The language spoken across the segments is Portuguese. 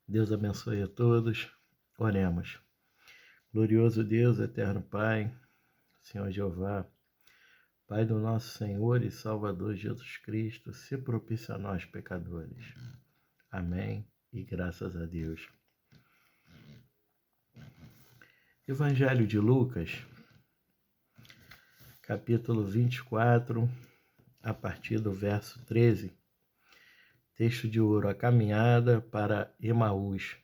Deus abençoe a todos. Oremos. Glorioso Deus, eterno Pai, Senhor Jeová, Pai do nosso Senhor e Salvador Jesus Cristo, se propício a nós, pecadores. Amém e graças a Deus. Evangelho de Lucas, capítulo 24, a partir do verso 13. Texto de ouro, a caminhada para Emaús.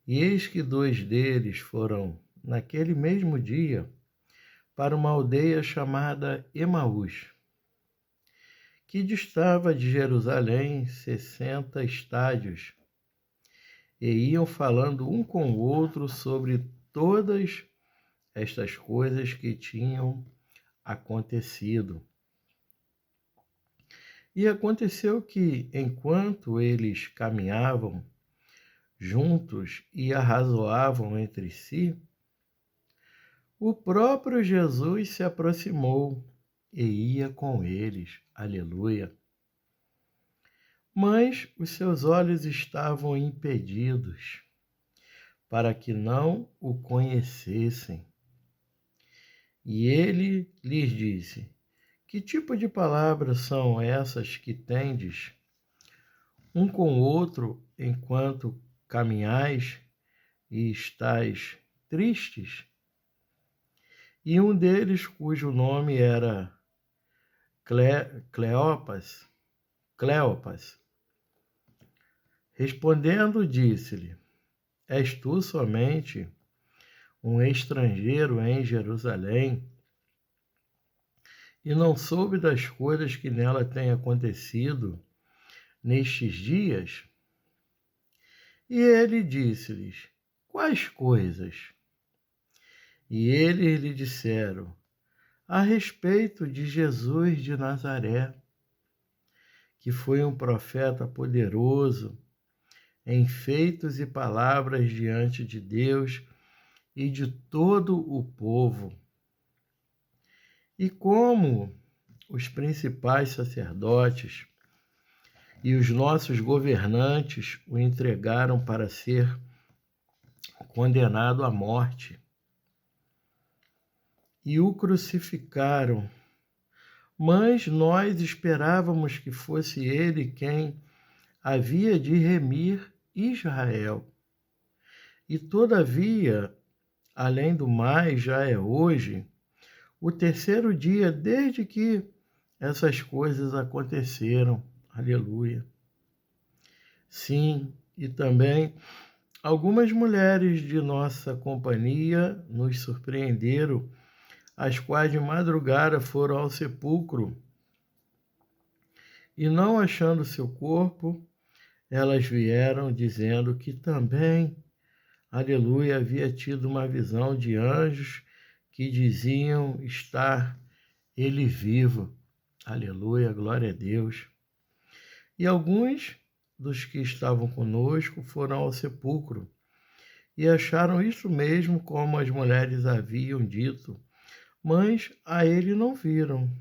E eis que 2 deles foram, naquele mesmo dia, para uma aldeia chamada Emaús, que distava de Jerusalém 60 estádios, e iam falando um com o outro sobre todas estas coisas que tinham acontecido. E aconteceu que, enquanto eles caminhavam juntos e arrazoavam entre si, o próprio Jesus se aproximou e ia com eles. Aleluia! Mas os seus olhos estavam impedidos, para que não o conhecessem. E ele lhes disse: Que tipo de palavras são essas que tendes um com o outro enquanto caminhais e estáis tristes? E um deles, cujo nome era Cleopas, respondendo, disse-lhe: És tu somente um estrangeiro em Jerusalém e não soube das coisas que nela têm acontecido nestes dias? E ele disse-lhes: Quais coisas? E eles lhe disseram: A respeito de Jesus de Nazaré, que foi um profeta poderoso em feitos e palavras diante de Deus e de todo o povo. E como os principais sacerdotes e os nossos governantes o entregaram para ser condenado à morte e o crucificaram, mas nós esperávamos que fosse ele quem havia de remir Israel. E todavia, além do mais, já é hoje o 3º dia desde que essas coisas aconteceram. Aleluia. Sim, e também algumas mulheres de nossa companhia nos surpreenderam, as quais de madrugada foram ao sepulcro e, não achando seu corpo, elas vieram dizendo que também, aleluia, havia tido uma visão de anjos que diziam estar ele vivo. Aleluia, glória a Deus. E alguns dos que estavam conosco foram ao sepulcro e acharam isso mesmo como as mulheres haviam dito, mas a ele não viram.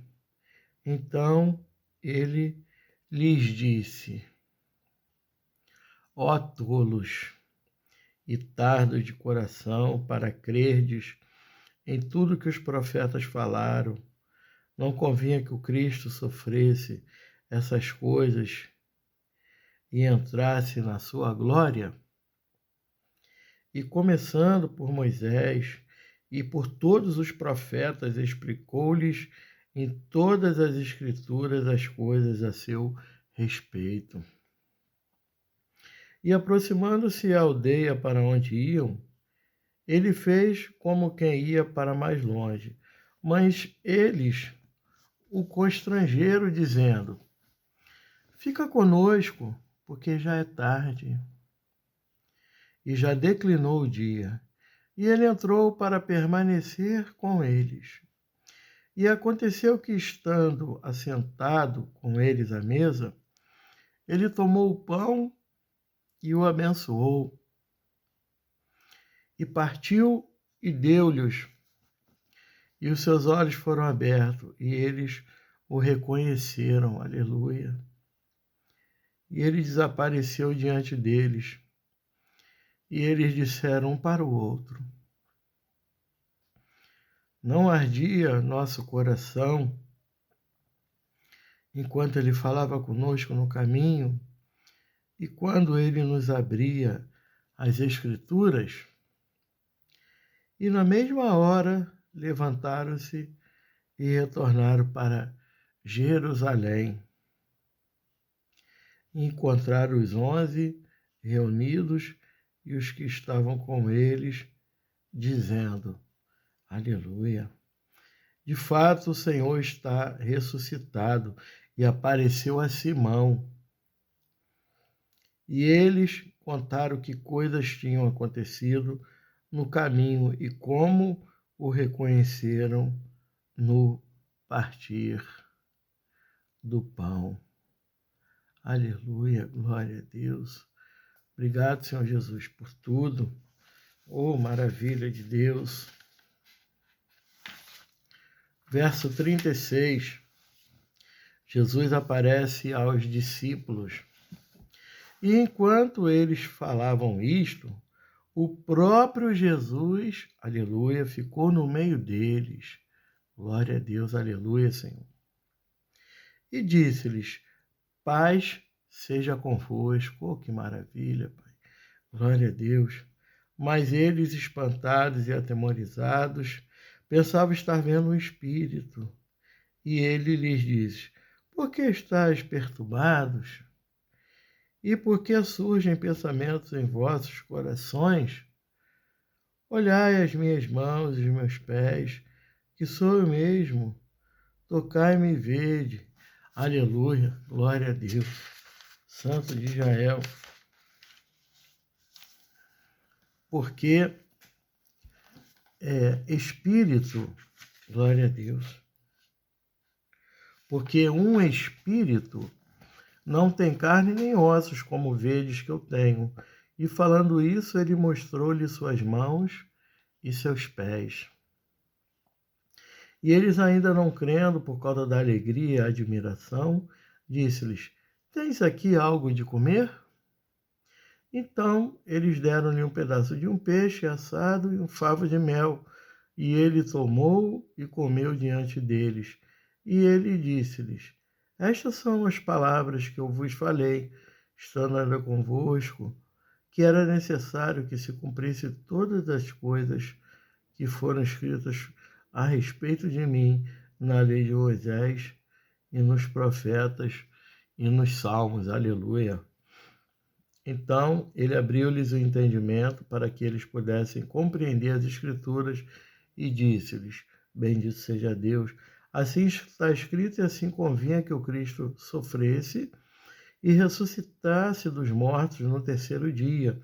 Então ele lhes disse: Ó tolos e tardos de coração para crerdes em tudo que os profetas falaram, não convinha que o Cristo sofresse essas coisas e entrasse na sua glória? E começando por Moisés e por todos os profetas, explicou-lhes em todas as Escrituras as coisas a seu respeito. E aproximando-se à aldeia para onde iam, ele fez como quem ia para mais longe, mas eles o constrangeram, dizendo: Fica conosco, porque já é tarde. E já declinou o dia. E ele entrou para permanecer com eles. E aconteceu que, estando assentado com eles à mesa, ele tomou o pão e o abençoou, e partiu e deu-lhes. E os seus olhos foram abertos, e eles o reconheceram. Aleluia. E ele desapareceu diante deles. E eles disseram um para o outro: não ardia nosso coração enquanto ele falava conosco no caminho e quando ele nos abria as Escrituras? E na mesma hora levantaram-se e retornaram para Jerusalém. Encontraram os 11 reunidos e os que estavam com eles, dizendo: Aleluia! De fato, o Senhor está ressuscitado e apareceu a Simão. E eles contaram que coisas tinham acontecido no caminho e como o reconheceram no partir do pão. Aleluia, glória a Deus. Obrigado, Senhor Jesus, por tudo. Oh, maravilha de Deus. Verso 36. Jesus aparece aos discípulos. E enquanto eles falavam isto, o próprio Jesus, aleluia, ficou no meio deles. Glória a Deus, aleluia, Senhor. E disse-lhes: paz seja convosco. Oh, que maravilha, Pai. Glória a Deus. Mas eles, espantados e atemorizados, pensavam estar vendo um espírito. E ele lhes disse: por que estáis perturbados? E por que surgem pensamentos em vossos corações? Olhai as minhas mãos e os meus pés, que sou eu mesmo. Tocai-me e vede. Aleluia, glória a Deus. Santo de Israel. Porque espírito, glória a Deus. Porque um espírito não tem carne nem ossos, como vedes que eu tenho. E falando isso, ele mostrou-lhe suas mãos e seus pés. E eles, ainda não crendo por causa da alegria e admiração, disse-lhes: tens aqui algo de comer? Então eles deram-lhe um pedaço de um peixe assado e um favo de mel. E ele tomou e comeu diante deles. E ele disse-lhes: estas são as palavras que eu vos falei, estando ainda convosco, que era necessário que se cumprisse todas as coisas que foram escritas a respeito de mim na lei de Moisés e nos profetas e nos salmos. Aleluia. Então ele abriu-lhes o entendimento para que eles pudessem compreender as Escrituras e disse-lhes: bendito seja Deus. Assim está escrito, e assim convinha que o Cristo sofresse e ressuscitasse dos mortos no terceiro dia,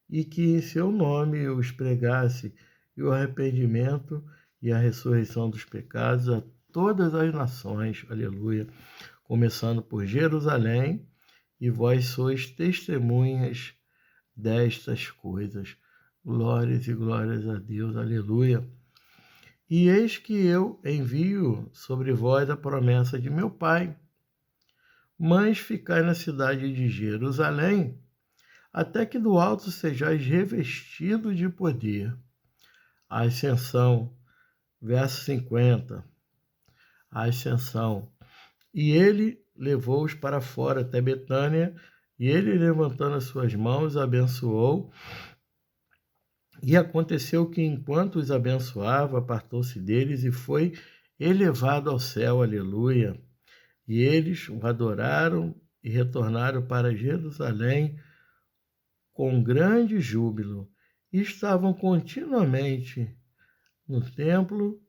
e que em seu nome os pregasse e o arrependimento e a ressurreição dos pecados a todas as nações. Aleluia. Começando por Jerusalém, e vós sois testemunhas destas coisas. Glórias e glórias a Deus. Aleluia. E eis que eu envio sobre vós a promessa de meu Pai. Mas ficai na cidade de Jerusalém, até que do alto sejais revestidos de poder. A ascensão, verso 50. A ascensão. E ele levou-os para fora até Betânia, e ele, levantando as suas mãos, abençoou. E aconteceu que, enquanto os abençoava, apartou-se deles e foi elevado ao céu. Aleluia. E eles o adoraram e retornaram para Jerusalém com grande júbilo. E estavam continuamente no templo,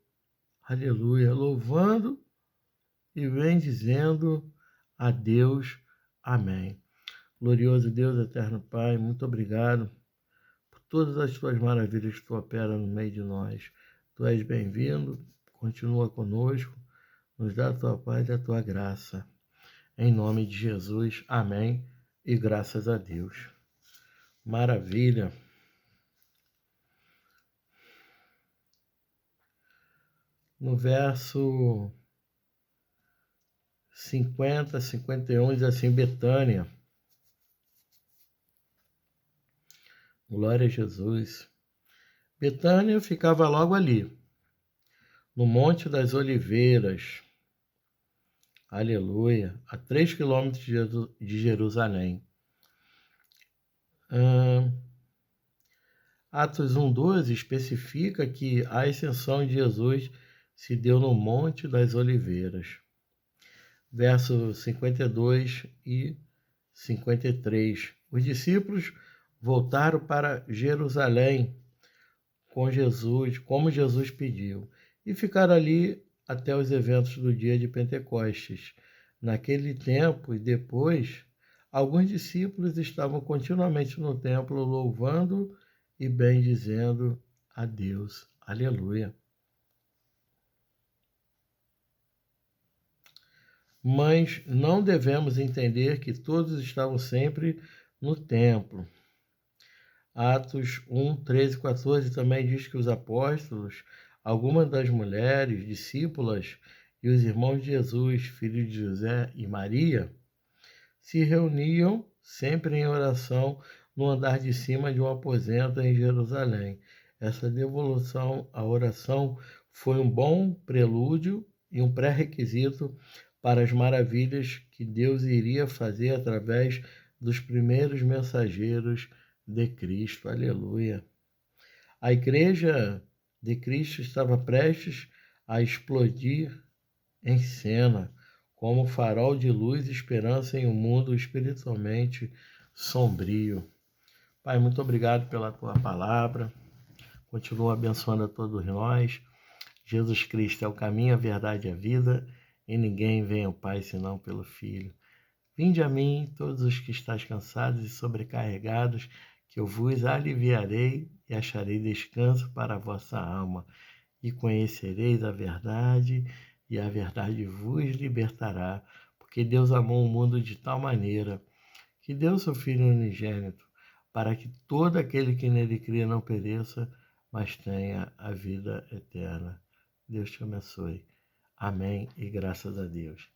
aleluia, louvando e bendizendo a Deus. Amém. Glorioso Deus, eterno Pai, muito obrigado por todas as tuas maravilhas que tu opera no meio de nós. Tu és bem-vindo, continua conosco, nos dá a tua paz e a tua graça. Em nome de Jesus, amém, e graças a Deus. Maravilha. No verso 50, 51, diz assim, Betânia. Glória a Jesus. Betânia ficava logo ali, no Monte das Oliveiras. Aleluia. A 3 quilômetros de Jerusalém. Atos 1:12 especifica que a ascensão de Jesus se deu no Monte das Oliveiras. Versos 52 e 53. Os discípulos voltaram para Jerusalém com Jesus, como Jesus pediu, e ficaram ali até os eventos do dia de Pentecostes. Naquele tempo e depois, alguns discípulos estavam continuamente no templo louvando e bendizendo a Deus. Aleluia. Mas não devemos entender que todos estavam sempre no templo. Atos 1, 13 e 14 também diz que os apóstolos, algumas das mulheres, discípulas e os irmãos de Jesus, filho de José e Maria, se reuniam sempre em oração no andar de cima de um aposento em Jerusalém. Essa devolução à oração foi um bom prelúdio e um pré-requisito para as maravilhas que Deus iria fazer através dos primeiros mensageiros de Cristo. Aleluia. A igreja de Cristo estava prestes a explodir em cena, como farol de luz e esperança em um mundo espiritualmente sombrio. Pai, muito obrigado pela tua palavra. Continua abençoando a todos nós. Jesus Cristo é o caminho, a verdade e a vida, e ninguém vem ao Pai senão pelo Filho. Vinde a mim, todos os que estáis cansados e sobrecarregados, que eu vos aliviarei e acharei descanso para a vossa alma. E conhecereis a verdade, e a verdade vos libertará. Porque Deus amou o mundo de tal maneira que deu seu Filho unigênito, para que todo aquele que nele crê não pereça, mas tenha a vida eterna. Deus te abençoe. Amém e graças a Deus.